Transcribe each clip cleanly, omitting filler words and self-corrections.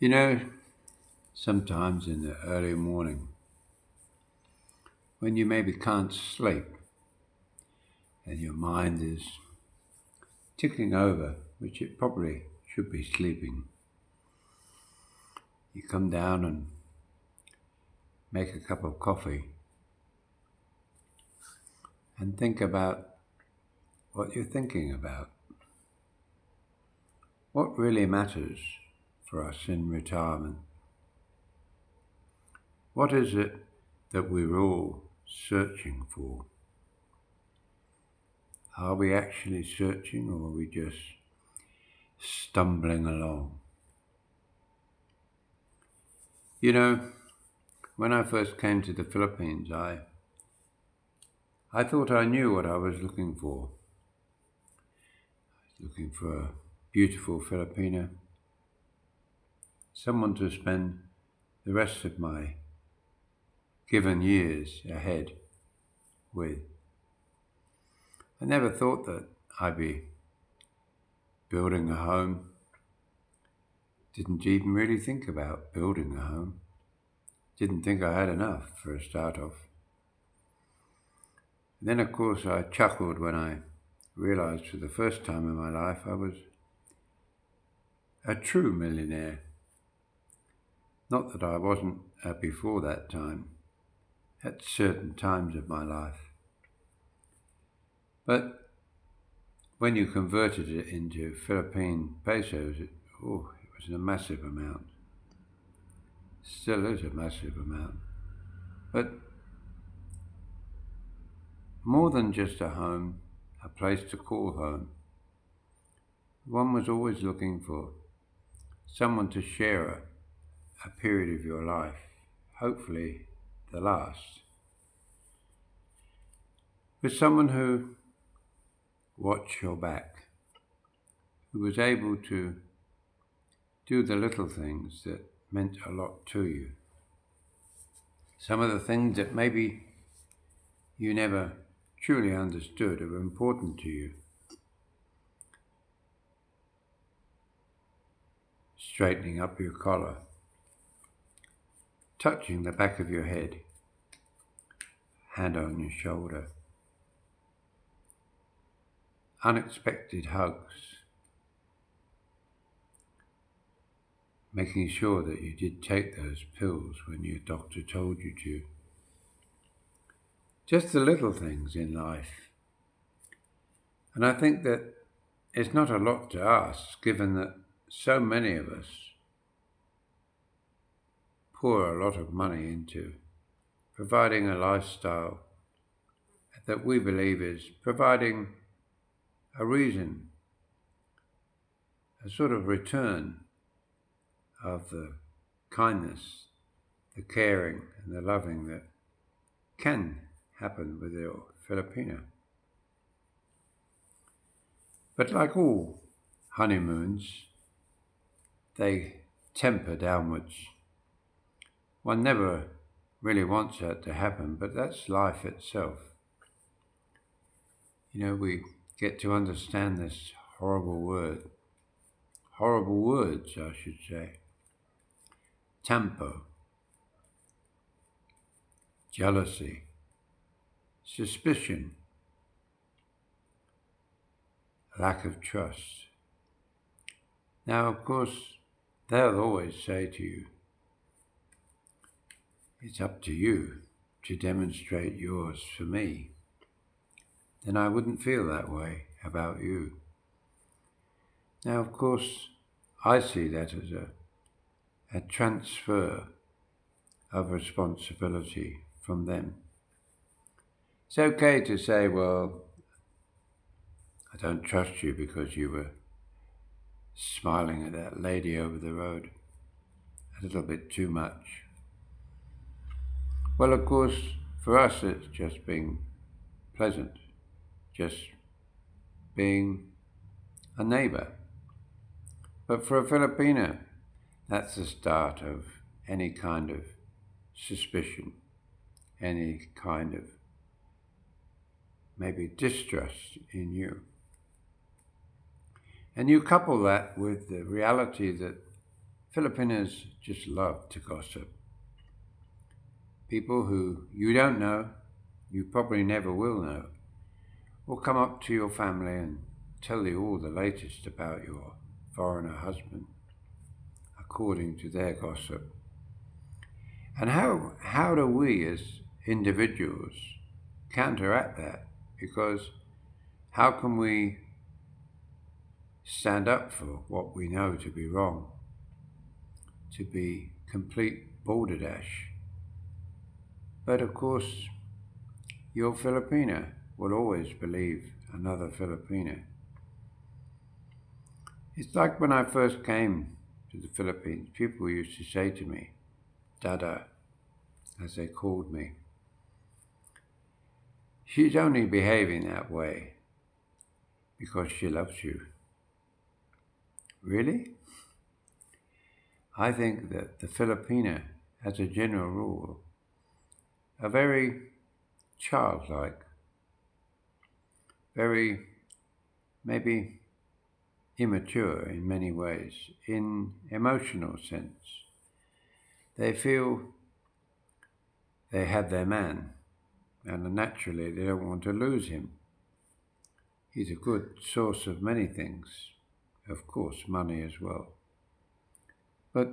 You know, sometimes in the early morning, when you maybe can't sleep and your mind is ticking over, which it probably should be sleeping, you come down and make a cup of coffee and think about what you're thinking about. What really matters for us in retirement? What is it that we're all searching for? Are we actually searching or are we just stumbling along? You know, when I first came to the Philippines, I thought I knew what I was looking for. Looking for a beautiful Filipina, someone to spend the rest of my given years ahead with. I never thought that I'd be building a home. Didn't even really think about building a home. Didn't think I had enough for a start off. Then, of course, I chuckled when I realized for the first time in my life I was a true millionaire. Not that I wasn't before that time, at certain times of my life. But when you converted it into Philippine pesos, it was a massive amount. Still is a massive amount. But more than just a home, a place to call home, one was always looking for someone to share a period of your life, hopefully the last, with someone who watched your back, who was able to do the little things that meant a lot to you. Some of the things that maybe you never truly understood are important to you. Straightening up your collar, touching the back of your head, hand on your shoulder, unexpected hugs, making sure that you did take those pills when your doctor told you to. Just the little things in life. And I think that it's not a lot to ask, given that so many of us pour a lot of money into providing a lifestyle that we believe is providing a reason, a sort of return of the kindness, the caring, and the loving that can happen with your Filipino. But like all honeymoons, they temper downwards. One never really wants that to happen, but that's life itself. You know, we get to understand this horrible words, I should say. Temper, jealousy, suspicion, lack of trust. Now, of course, they'll always say to you, it's up to you to demonstrate yours for me. Then I wouldn't feel that way about you. Now, of course, I see that as a transfer of responsibility from them. It's okay to say, well, I don't trust you because you were smiling at that lady over the road a little bit too much. Well, of course, for us, it's just being pleasant, just being a neighbor. But for a Filipino, that's the start of any kind of suspicion, any kind of maybe distrust in you. And you couple that with the reality that Filipinos just love to gossip. People who you don't know, you probably never will know, will come up to your family and tell you all the latest about your foreigner husband, according to their gossip. And how do we as individuals counteract that? Because how can we stand up for what we know to be wrong, to be complete balderdash? But of course, your Filipina will always believe another Filipina. It's like when I first came to the Philippines, people used to say to me, Dada, as they called me, she's only behaving that way because she loves you. Really? I think that the Filipina, as a general rule, are very childlike, very maybe immature in many ways, in emotional sense. They feel they have their man, and naturally they don't want to lose him. He's a good source of many things, of course, money as well. But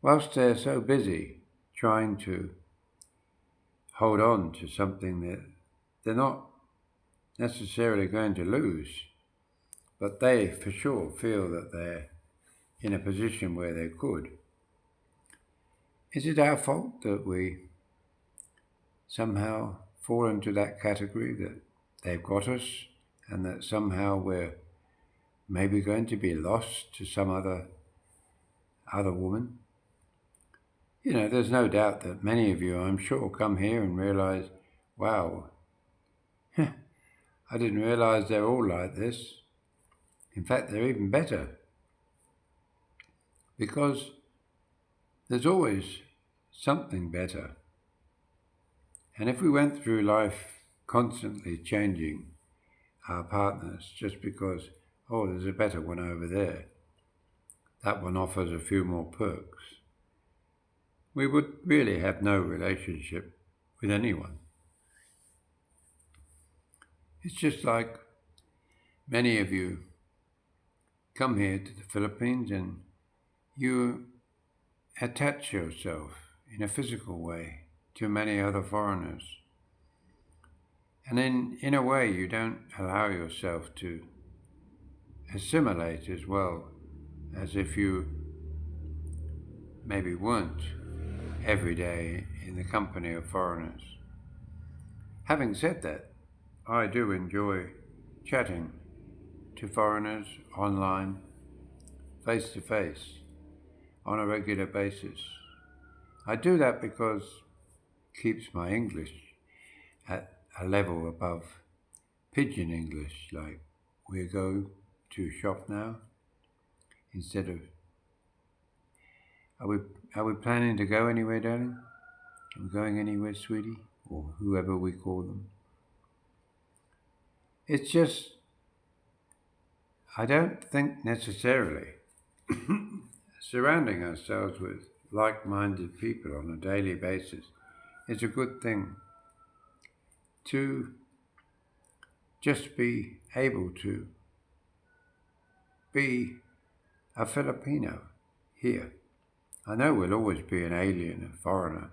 whilst they're so busy trying to hold on to something that they're not necessarily going to lose, but they for sure feel that they're in a position where they could. Is it our fault that we somehow fall into that category, that they've got us and that somehow we're maybe going to be lost to some other woman? You know, there's no doubt that many of you, I'm sure, come here and realize, wow, I didn't realize they're all like this. In fact, they're even better because there's always something better. And if we went through life constantly changing our partners just because, oh, there's a better one over there, that one offers a few more perks, we would really have no relationship with anyone. It's just like many of you come here to the Philippines and you attach yourself in a physical way to many other foreigners. And in a way, you don't allow yourself to assimilate as well as if you maybe weren't every day in the company of foreigners. Having said that, I do enjoy chatting to foreigners online, face to face, on a regular basis. I do that because it keeps my English at a level above pidgin English, like we go to shop now, instead of are we planning to go anywhere, darling? Are we going anywhere, sweetie? Or whoever we call them. It's just I don't think necessarily surrounding ourselves with like-minded people on a daily basis is a good thing. To just be able to be a Filipino here. I know we'll always be an alien, a foreigner,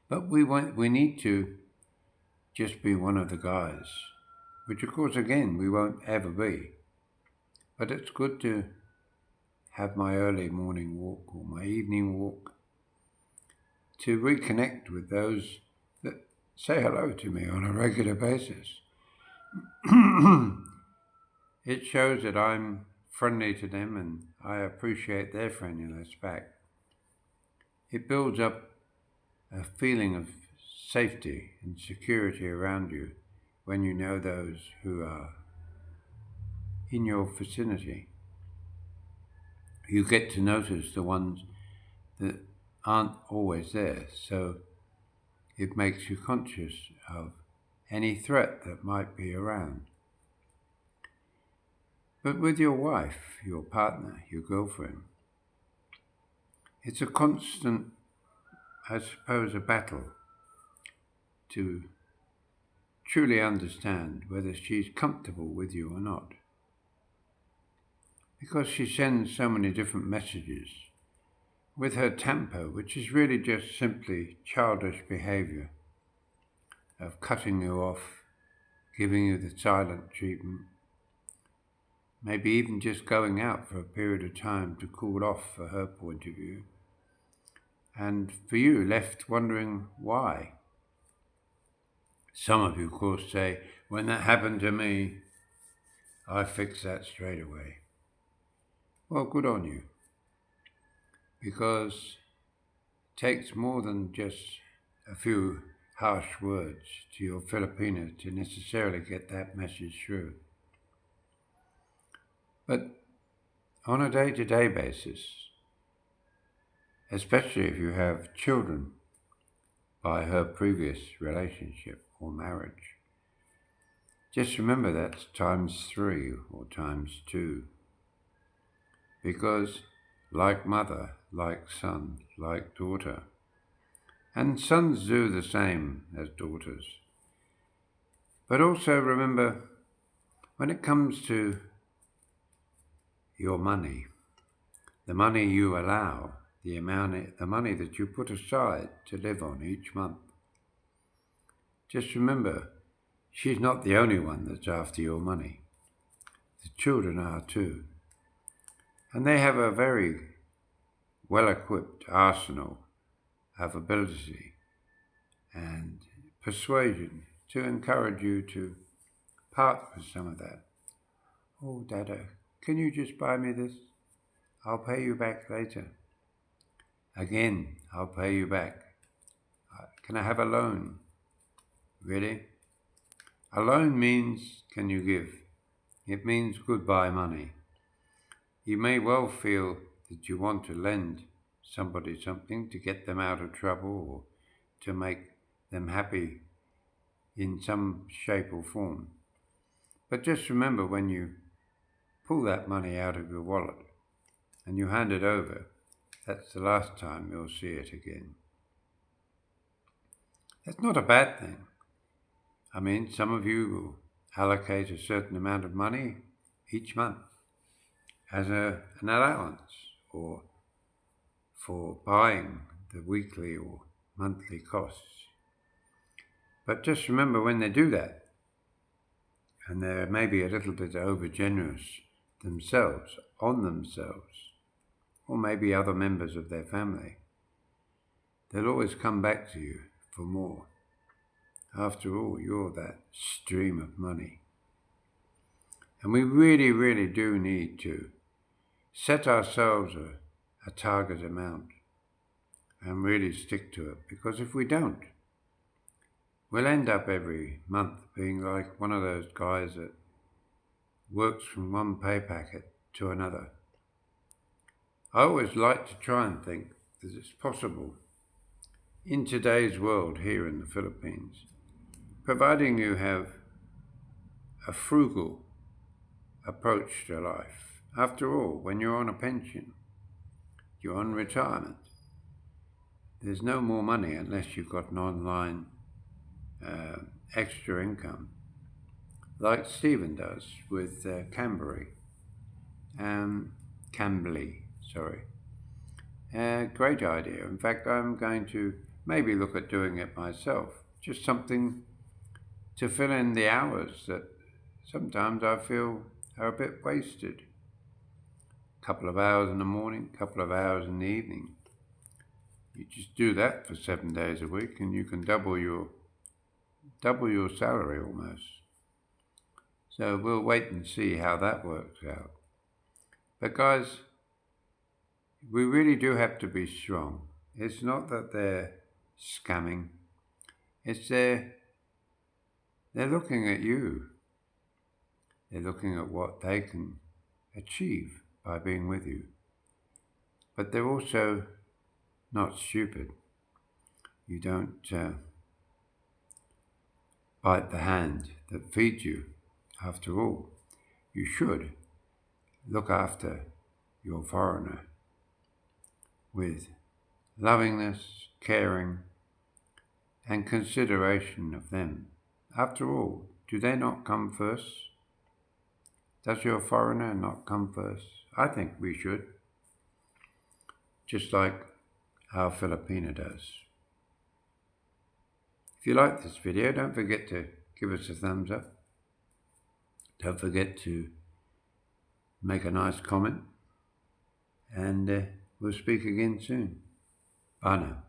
but we need to just be one of the guys, which of course again we won't ever be. But it's good to have my early morning walk or my evening walk to reconnect with those that say hello to me on a regular basis. It shows that I'm friendly to them and I appreciate their friendliness back. It builds up a feeling of safety and security around you when you know those who are in your vicinity. You get to notice the ones that aren't always there, so it makes you conscious of any threat that might be around. But with your wife, your partner, your girlfriend, it's a constant, I suppose, a battle to truly understand whether she's comfortable with you or not. Because she sends so many different messages with her temper, which is really just simply childish behavior of cutting you off, giving you the silent treatment, maybe even just going out for a period of time to cool off for her point of view, and for you left wondering why. Some of you, of course, say, when that happened to me, I fixed that straight away. Well, good on you, because it takes more than just a few harsh words to your Filipina to necessarily get that message through. But on a day-to-day basis, especially if you have children by her previous relationship or marriage, just remember that's times 3 or times 2. Because like mother, like son, like daughter, and sons do the same as daughters. But also remember, when it comes to your money, the money you allow, the money that you put aside to live on each month, just remember, she's not the only one that's after your money. The children are too. And they have a very well-equipped arsenal of ability and persuasion to encourage you to part with some of that. Oh, Dada, can you just buy me this? I'll pay you back later. Again, I'll pay you back. Can I have a loan? Really? A loan means, can you give? It means goodbye money. You may well feel that you want to lend somebody something to get them out of trouble or to make them happy in some shape or form. But just remember, when you pull that money out of your wallet and you hand it over, that's the last time you'll see it again. That's not a bad thing. I mean, some of you will allocate a certain amount of money each month as an allowance or for buying the weekly or monthly costs. But just remember, when they do that, and they're maybe a little bit over generous themselves, on themselves, or maybe other members of their family, they'll always come back to you for more. After all, you're that stream of money. And we really, really do need to set ourselves a target amount and really stick to it. Because if we don't, we'll end up every month being like one of those guys that works from one pay packet to another. I always like to try and think that it's possible in today's world here in the Philippines, providing you have a frugal approach to life. After all, when you're on a pension, you're on retirement, there's no more money unless you've got an online extra income, like Stephen does with Cambly. Great idea. In fact, I'm going to maybe look at doing it myself. Just something to fill in the hours that sometimes I feel are a bit wasted. A couple of hours in the morning, a couple of hours in the evening. You just do that for 7 days a week and you can double your salary almost. So we'll wait and see how that works out. But guys, we really do have to be strong. It's not that they're scamming. It's they're looking at you. They're looking at what they can achieve by being with you. But they're also not stupid. You don't bite the hand that feeds you. After all, you should look after your foreigner with lovingness, caring, and consideration of them. After all, do they not come first? Does your foreigner not come first? I think we should, just like our Filipina does. If you like this video, don't forget to give us a thumbs up. Don't forget to make a nice comment, and we'll speak again soon. Bye now.